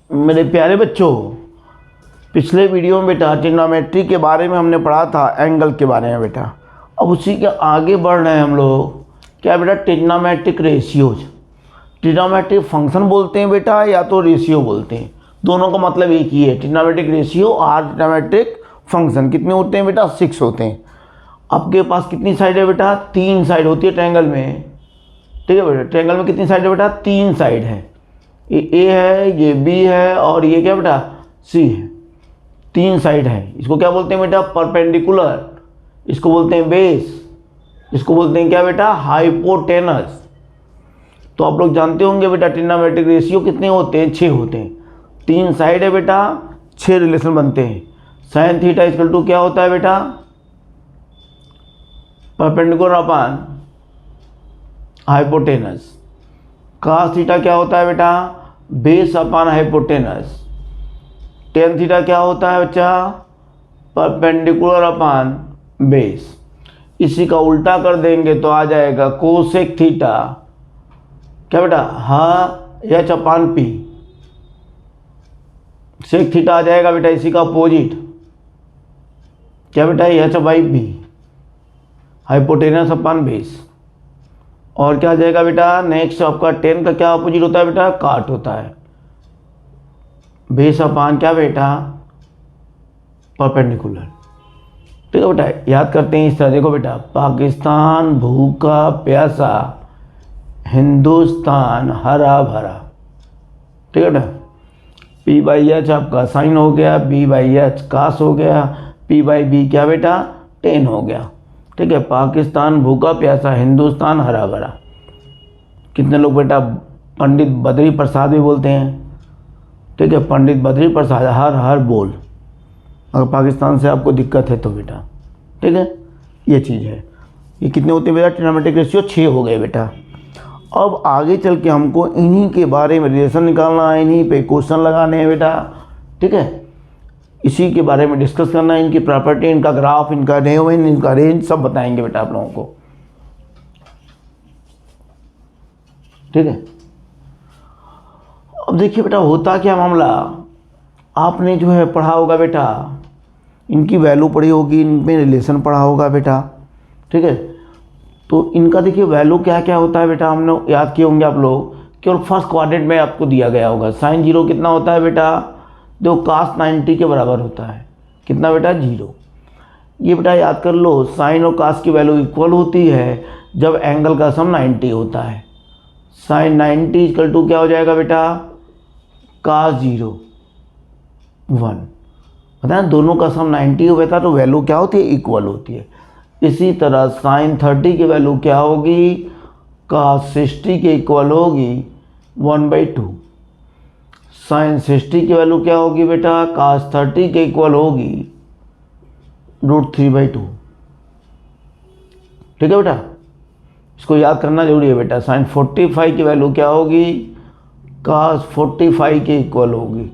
मेरे प्यारे बच्चों, पिछले वीडियो में बेटा ट्रिग्नोमेट्री के बारे में हमने पढ़ा था, एंगल के बारे में बेटा। अब उसी के आगे बढ़ रहे हैं हम लोग। क्या बेटा? Trigonometric ratios. ट्रिग्नोमेट्रिक फंक्शन बोलते हैं बेटा या तो रेशियो बोलते हैं, दोनों का मतलब एक ही है। ट्रिग्नोमेट्रिक रेशियो और ट्रिग्नोमेट्रिक फंक्शन कितने होते हैं बेटा? 6 होते हैं। आपके पास कितनी साइड है बेटा? 3 साइड होती है ट्रायंगल में। ठीक है बेटा, ट्रायंगल में कितनी साइड है बेटा? 3 साइड है। ये ए है, ये बी है और ये क्या बेटा? सी है। 3 साइड है। इसको क्या बोलते हैं बेटा? परपेंडिकुलर। इसको बोलते हैं बेस। इसको बोलते हैं क्या बेटा? हाइपोटेनस। तो आप लोग जानते होंगे बेटा ट्रिग्नोमेट्रिक रेशियो कितने होते हैं? 6 होते हैं। 3 साइड है बेटा, 6 रिलेशन बनते हैं। साइन थीटा इक्वल टू क्या होता है बेटा? Perpendicular upon hypotenuse. Cos theta क्या होता है बेटा? Base upon hypotenuse. Tan theta क्या होता है बच्चा? Perpendicular upon base. इसी का उल्टा कर देंगे तो आ जाएगा कोसेक थीटा। क्या बेटा? हा H upon P. Sec theta आ जाएगा बेटा इसी का अपोजिट। क्या बेटा? H by B, hypotenuse upon base. और क्या आ जाएगा बेटा? नेक्स्ट आपका टेन का क्या अपोजिट होता है बेटा? काट होता है। बेस अपॉन क्या बेटा? परपेंडिकुलर। ठीक है बेटा, याद करते हैं इस तरह। देखो बेटा, पाकिस्तान भूखा प्यासा, हिंदुस्तान हरा भरा। ठीक है बेटा, पी बाई एच आपका साइन हो गया, बी बाई एच कास हो गया, पी बाई बी क्या बेटा? टेन हो गया। ठीक है, पाकिस्तान भूखा प्यासा, हिंदुस्तान हरा भरा। कितने लोग बेटा पंडित बद्री प्रसाद भी बोलते हैं? ठीक है, पंडित बद्री प्रसाद, हर हर बोल, अगर पाकिस्तान से आपको दिक्कत है तो बेटा। ठीक है, ये चीज़ है। ये कितने होते हैं बेटा? ट्रिग्नोमेट्रिक रेशियो 6 हो गए बेटा। अब आगे चल के हमको इन्हीं के बारे में रिलेशन निकालना है, इन्हीं पे क्वेश्चन लगाने हैं बेटा। ठीक है, इसी के बारे में डिस्कस करना है। इनकी प्रॉपर्टी, इनका ग्राफ, इनका रेवन, इनका रेंज सब बताएंगे बेटा आप लोगों को। ठीक है, अब देखिए बेटा होता क्या मामला। आपने जो है पढ़ा होगा बेटा, इनकी वैल्यू पढ़ी होगी, इनमें रिलेशन पढ़ा होगा बेटा। ठीक है, तो इनका देखिए वैल्यू क्या क्या होता है बेटा, हमने याद किए होंगे आप लोग। केवल फर्स्ट क्वाड्रेंट में आपको दिया गया होगा। साइन 0 कितना होता है बेटा? जो cos 90 के बराबर होता है। कितना बेटा? 0। ये बेटा याद कर लो, साइन और cos की वैल्यू इक्वल होती है जब एंगल का सम 90 होता है। साइन 90 इक्वल टू क्या हो जाएगा बेटा? cos 0 1। पता है दोनों का सम 90 हो बेटा, तो वैल्यू क्या होती है? इक्वल होती है। इसी तरह साइन 30 की वैल्यू क्या होगी? cos 60 के इक्वल होगी 1/2। साइन 60 की वैल्यू क्या होगी बेटा? cos 30 के इक्वल होगी √3/2। ठीक है बेटा, इसको याद करना जरूरी है बेटा। साइन 45 की वैल्यू क्या होगी? cos 45 के इक्वल होगी,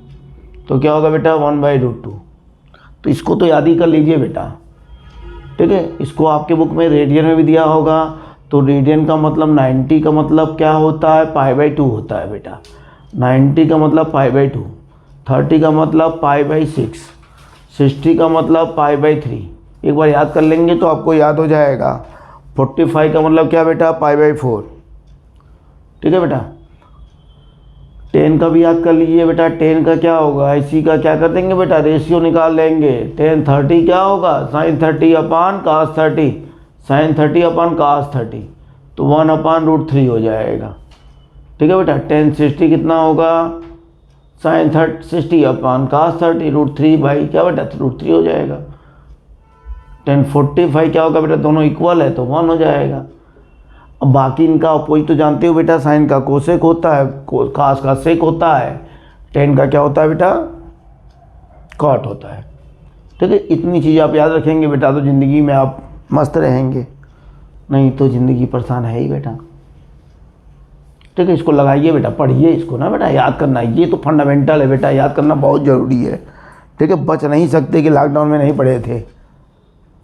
तो क्या होगा बेटा? 1/√2। तो इसको तो याद ही कर लीजिए बेटा। ठीक है, इसको आपके बुक में रेडियन में भी दिया होगा। तो रेडियन का मतलब 90 का मतलब क्या होता है? π/2 होता है बेटा। 90 का मतलब π/2, 30 का मतलब π/6, 60 का मतलब π/3। एक बार याद कर लेंगे तो आपको याद हो जाएगा। 45 का मतलब क्या बेटा? π/4। ठीक है बेटा, 10 का भी याद कर लीजिए बेटा। 10 का क्या होगा? इसी का क्या कर देंगे बेटा? रेशियो निकाल लेंगे। 10 30 क्या होगा? Sine 30 upon cos 30, sine 30 upon cos 30, तो 1/√3 हो जाएगा। ठीक है बेटा, 10 60 कितना होगा? साइन 60 अपॉन cos 30 √3 बाई क्या बेटा? √3 हो जाएगा। 10 45 क्या होगा बेटा? दोनों इक्वल है तो 1 हो जाएगा। अब बाकी इनका अपोजिट तो जानते हो बेटा, साइन का कोसेक होता है, cos का सेक होता है, 10 का क्या होता है बेटा? कॉट होता है। ठीक है, इतनी चीज़ आप याद रखेंगे बेटा तो ज़िंदगी में आप मस्त रहेंगे, नहीं तो ज़िंदगी परेशान है ही बेटा। ठीक है, इसको लगाइए बेटा, पढ़िए इसको ना बेटा, याद करना ये तो फंडामेंटल है बेटा, याद करना बहुत ज़रूरी है। ठीक है, बच नहीं सकते कि लॉकडाउन में नहीं पढ़े थे।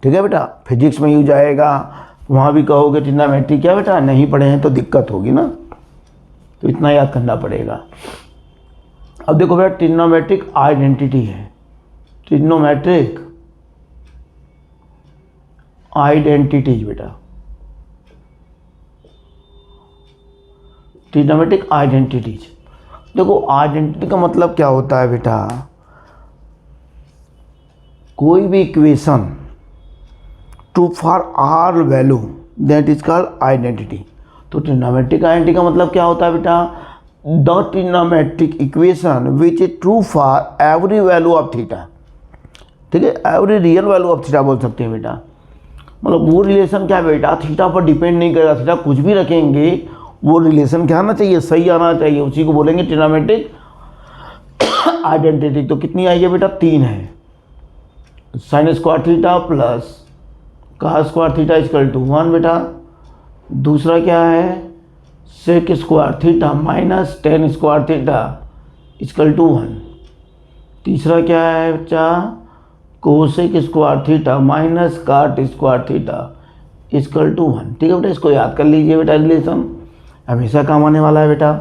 ठीक है बेटा, फिजिक्स में यूज आएगा, वहाँ भी कहोगे ट्रिग्नोमेट्री क्या बेटा नहीं पढ़े हैं तो दिक्कत होगी ना, तो इतना याद करना पड़ेगा। अब देखो बेटा ट्रिग्नोमेट्रिक आइडेंटिटी है, ट्रिग्नोमेट्रिक आइडेंटिटीज बेटा, ट्रिग्नोमेट्रिक आइडेंटिटीज। देखो आइडेंटिटी का मतलब क्या होता है बेटा, कोई भी equation true for all value that is called identity. तो ट्रिग्नोमेट्रिक आइडेंटिटी का मतलब क्या होता है बेटा, the trigonometric equation which is true for every value of theta. ठीक है, every real value of theta बोल सकते हैं बेटा। मतलब वो रिलेशन क्या है बेटा, थीटा पर डिपेंड नहीं करेगा, थीटा कुछ भी रखेंगे वो रिलेशन क्या आना चाहिए, सही आना चाहिए, उसी को बोलेंगे ट्रिग्नोमेट्रिक आइडेंटिटी। तो कितनी आई है बेटा, 3 है। Sine square theta plus cos square theta equal to 1 बेटा। दूसरा क्या है, sec square theta minus tan square theta equal to 1। तीसरा क्या है बच्चा, cosec square theta minus cot square theta equal to 1। ठीक है बेटा, इसको याद कर लीजिए बेटा, रिलेशन हमेशा काम आने वाला है बेटा।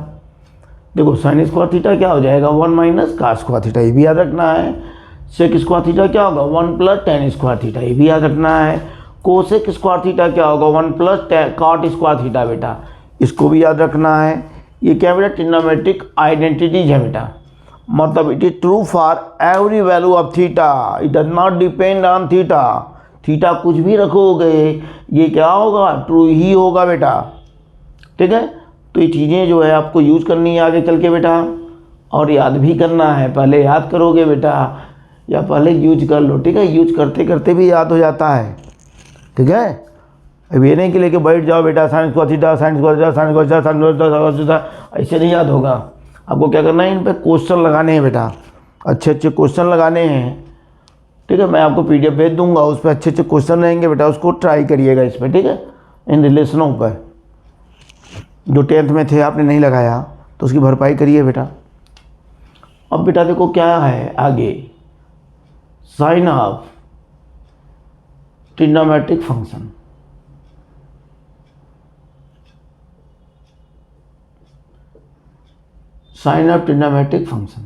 देखो साइन स्क्वायर थीटा क्या हो जाएगा, 1 माइनस काट स्क्वायर थीटा, ये भी याद रखना है। सेक स्क्वायर थीटा क्या होगा, 1 प्लस टेन स्क्वायर थीटा, ये भी याद रखना है। कोसेक स्क्वायर थीटा क्या होगा, 1 प्लस काट स्क्वायर थीटा बेटा, इसको भी याद रखना है। ये क्या बेटा, ट्रिग्नोमेट्रिक आइडेंटिटीज है बेटा। मतलब it is true for every value of theta, it does not depend on theta. Theta कुछ भी रखोगे ये क्या होगा, ट्रू ही होगा बेटा। ठीक है, तो ये चीज़ें जो है आपको यूज करनी है आगे चल के बेटा, और याद भी करना है। पहले याद करोगे बेटा या पहले यूज कर लो। ठीक है, यूज करते करते भी याद हो जाता है। ठीक है, अब ये नहीं कि लेके बैठ जाओ बेटा sign square theta sine square theta sine square theta sine square theta, ऐसे नहीं याद होगा। आपको क्या करना है, इन पे क्वेश्चन लगाने हैं बेटा, अच्छे अच्छे क्वेश्चन लगाने हैं। ठीक है, मैं आपको पीडीएफ भेज दूंगा, उस पर अच्छे अच्छे क्वेश्चन रहेंगे बेटा, उसको ट्राई करिएगा इस पर। ठीक है, इन रिलेशनों पर जो 10th में थे आपने नहीं लगाया तो उसकी भरपाई करिए बेटा। अब बेटा देखो क्या है आगे, sign of trigonometric function. Sign of trigonometric function,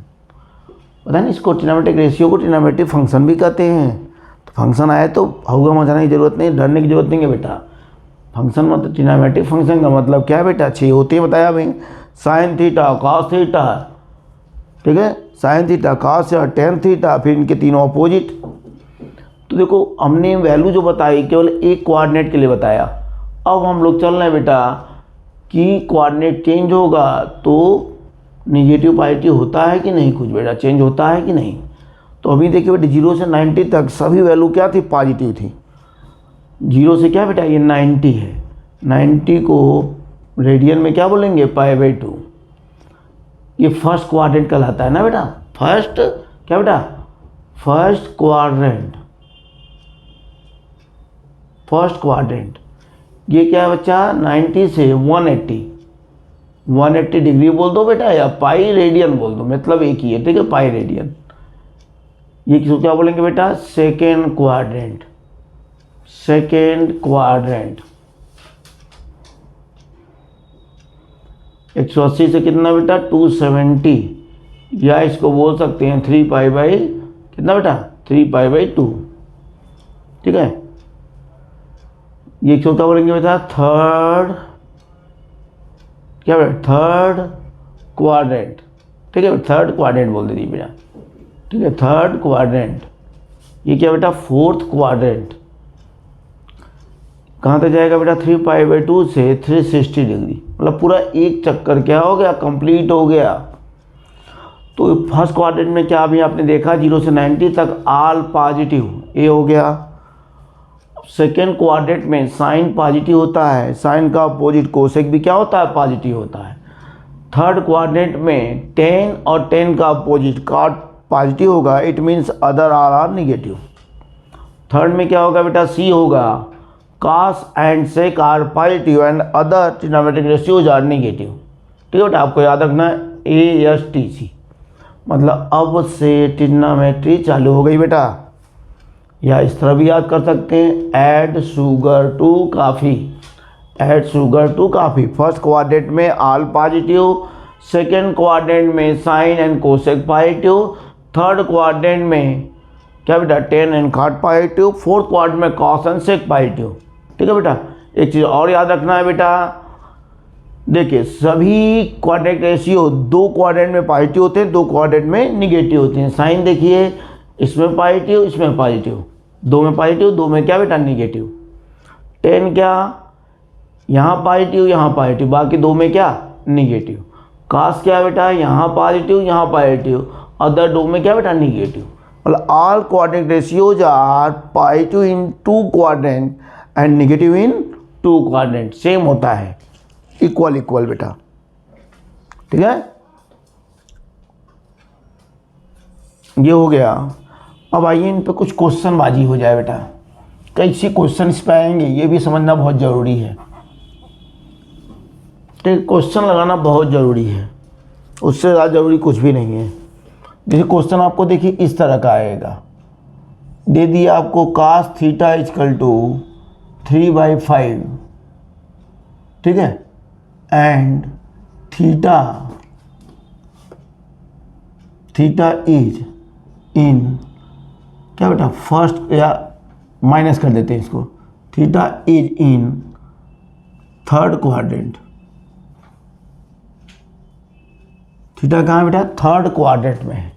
पता नहीं इसको ट्रिग्नोमेट्रिक रेशियो को ट्रिग्नोमेट्रिक फंक्शन भी कहते हैं। तो फंक्शन आए तो होगा मचाने की जरूरत नहीं, डरने की जरूरत नहीं है बेटा। फंक्शन मतलब ट्रिग्नोमेट्रिक फंक्शन का मतलब क्या है बेटा, 6 होते हैं बताया भाई, साइन थीटा कॉस थीटा। ठीक है, साइन थीटा कॉस या टेन थीटा, फिर इनके तीनों अपोजिट। तो देखो हमने वैल्यू जो बताई केवल एक कोऑर्डिनेट के लिए बताया। अब हम लोग चल रहे हैं बेटा कि कोऑर्डिनेट चेंज होगा तो निगेटिव पॉजिटिव होता है कि नहीं, कुछ बेटा चेंज होता है कि नहीं। तो अभी देखिए बेटा 0 से 90 तक सभी वैल्यू क्या थी, पॉजिटिव थी। 0 से क्या बेटा, ये 90 है, 90 को रेडियन में क्या बोलेंगे, π/2। ये फर्स्ट क्वाड्रेंट कहलाता है ना बेटा, फर्स्ट क्या बेटा, फर्स्ट क्वाड्रेंट, फर्स्ट क्वाड्रेंट। ये क्या है बच्चा, 90 से 180 डिग्री बोल दो बेटा, या पाई रेडियन बोल दो, मतलब एक ही है। ठीक है, पाई रेडियन। ये किसको क्या बोलेंगे बेटा, सेकेंड क्वाड्रेंट, सेकेंड क्वाड्रेंट। 180 से कितना बेटा, 270, या इसको बोल सकते हैं 3π कितना बेटा, 3π2। ठीक है, ये क्यों क्या बोलेंगे बेटा, थर्ड क्या बेटा, थर्ड क्वाड्रेंट। ठीक है, थर्ड क्वाड्रेंट बोल दीजिए बेटा। ठीक है, थर्ड क्वाड्रेंट। ये क्या बेटा, फोर्थ क्वाड्रेंट। कहाँ तक जाएगा बेटा, 3π2 से 360 डिग्री, मतलब पूरा एक चक्कर क्या हो गया, कंप्लीट हो गया। तो फर्स्ट क्वाड्रेंट में क्या अभी आपने देखा, 0 से 90 तक ऑल पॉजिटिव, ये हो गया। सेकेंड क्वाड्रेंट में साइन पॉजिटिव होता है, साइन का अपोजिट कोसेक भी क्या होता है, पॉजिटिव होता है। थर्ड क्वाड्रेंट में 10 और 10 का अपोजिट कॉट पॉजिटिव होगा, it means other are negative. Third में क्या होगा बेटा, सी होगा, cos and sec are positive and other trigonometric ratios are negative. ठीक है बेटा, आपको याद रखना है ASTC, मतलब अब से ट्रिग्नोमेट्री चालू हो गई बेटा। या इस तरह भी याद कर सकते हैं, add sugar to coffee, add sugar to coffee. First quadrant में ऑल पॉजिटिव, सेकेंड क्वाड्रेंट में sine and cosec positive, third quadrant में क्या बेटा tan and cot positive, fourth quadrant में कॉस एंड सेक पॉजिटिव। ठीक है बेटा, एक चीज़ और याद रखना है बेटा, देखिए सभी क्वाड्रेंट रेशियो दो क्वाड्रेंट में पॉजिटिव होते हैं, दो क्वाड्रेंट में निगेटिव होते हैं। साइन देखिए इसमें पॉजिटिव इसमें पॉजिटिव, दो में पॉजिटिव दो में क्या बेटा निगेटिव। टेन क्या यहाँ पॉजिटिव यहाँ पॉजिटिव, बाकी दो में क्या निगेटिव। कास क्या बेटा यहाँ पॉजिटिव यहाँ पॉजिटिव, अदर दो में क्या बेटा निगेटिव। मतलब all quadrant ratios are positive in two quadrant and negative in two quadrant, same होता है, इक्वल इक्वल बेटा। ठीक है, ये हो गया। अब आइए इन पे कुछ क्वेश्चन बाजी हो जाए बेटा, कैसे क्वेश्चन इस पे आएंगे ये भी समझना बहुत ज़रूरी है। ठीक, क्वेश्चन लगाना बहुत ज़रूरी है, उससे ज़्यादा ज़रूरी कुछ भी नहीं है। जैसे क्वेश्चन आपको देखिए इस तरह का आएगा, दे दिया आपको cos थीटा इजकल टू 3/5, ठीक है, एंड थीटा इज इन क्या बेटा फर्स्ट, या माइनस कर देते हैं इसको, theta is in third quadrant. Theta कहाँ है बेटा थर्ड क्वाड्रेंट में है।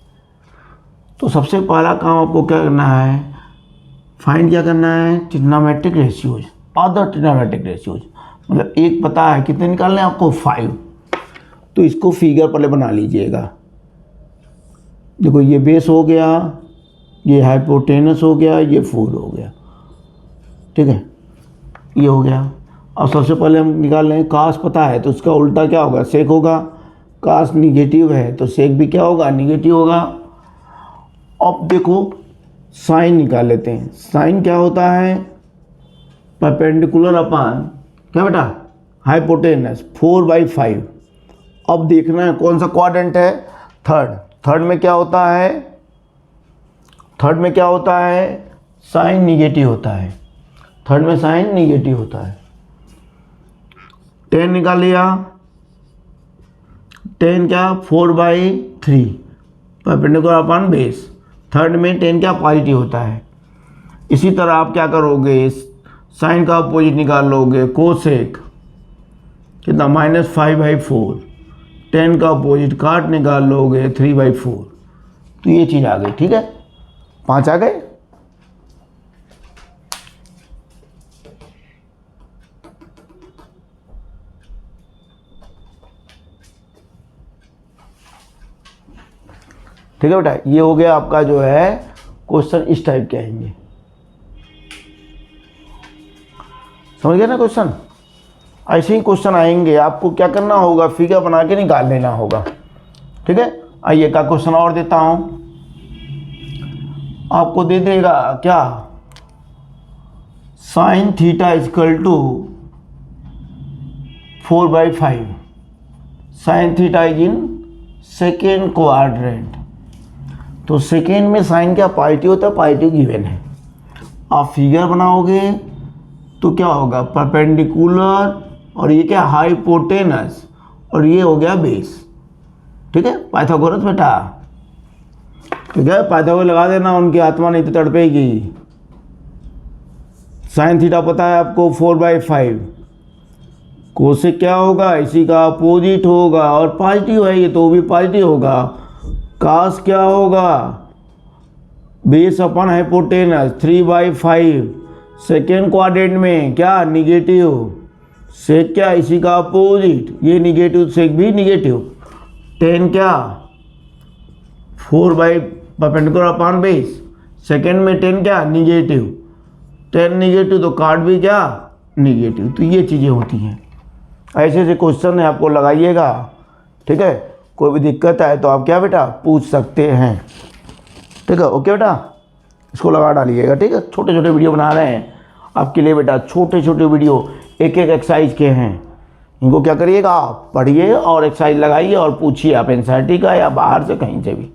तो सबसे पहला काम आपको क्या करना है, फाइंड क्या करना है trigonometric ratios, other trigonometric ratios. मतलब एक पता है कितने निकालने हैं आपको 5, तो इसको फिगर पहले बना लीजिएगा। देखो ये बेस हो गया, ये हाइपोटेनस हो गया, ये फूल हो गया, ठीक है, ये हो गया। अब सबसे पहले हम निकाल लें कास पता है तो उसका उल्टा क्या होगा सेक होगा, कास निगेटिव है तो सेक भी क्या होगा निगेटिव होगा। अब देखो साइन निकाल लेते हैं, साइन क्या होता है परपेंडिकुलर अपान क्या बेटा हाइपोटेनस 4/5। अब देखना है कौन सा क्वाड्रेंट है थर्ड में क्या होता है, थर्ड में क्या होता है साइन निगेटिव होता है, थर्ड में साइन निगेटिव होता है। 10 निकाल लिया, 10 क्या 4/3 परपेंडिकुलर अपॉन बेस, थर्ड में 10 क्या पॉजिटिव होता है। इसी तरह आप क्या करोगे साइन का अपोजिट निकाल लोगे कोसेक कितना -5/4, 10 का अपोजिट काट निकाल लोगे 3/4। तो ये चीज़ आ गई, ठीक है 5 आ गए। ठीक है बेटा, ये हो गया आपका जो है क्वेश्चन इस टाइप के आएंगे, समझ गए ना क्वेश्चन। ऐसे ही क्वेश्चन आएंगे, आपको क्या करना होगा फिगर बना के निकाल लेना होगा, ठीक है। आइए का क्वेश्चन और देता हूं, आपको दे देगा क्या sine theta is equal to 4/5, sine theta is in second quadrant. तो सेकेंड में साइन क्या पॉजिटिव होता है, पॉजिटिव गिवन है। आप फिगर बनाओगे तो क्या होगा परपेंडिकुलर और ये क्या हाइपोटेनस और ये हो गया बेस, ठीक है पाइथागोरस बेटा, ठीक है पाइथागोरस लगा देना, उनकी आत्मा नहीं तो तड़पेगी। साइन थीटा पता है आपको 4/5, कोसेक क्या होगा इसी का अपोजिट होगा और पॉजिटिव है ये तो भी पॉजिटिव होगा। कास क्या होगा बेस अपन हाइपोटेनस 3/5, सेकेंड क्वाड्रेंट में क्या निगेटिव, सेक क्या इसी का अपोजिट ये निगेटिव सेक भी निगेटिव। 10 क्या 4 परपेंडिकुलर अपॉन बेस, सेकेंड में 10 क्या निगेटिव, 10 निगेटिव तो काट भी क्या निगेटिव। तो ये चीज़ें होती हैं, ऐसे ऐसे क्वेश्चन है आपको लगाइएगा, ठीक है। कोई भी दिक्कत आए तो आप क्या बेटा पूछ सकते हैं, ठीक है ओके बेटा, इसको लगा डालिएगा, ठीक है। छोटे छोटे वीडियो बना रहे हैं आपके लिए बेटा, छोटे छोटे वीडियो एक एक एक्सरसाइज के हैं, इनको क्या करिएगा आप पढ़िए और एक्सरसाइज लगाइए और पूछिए आप एनसीईआरटी का या बाहर से कहीं से भी।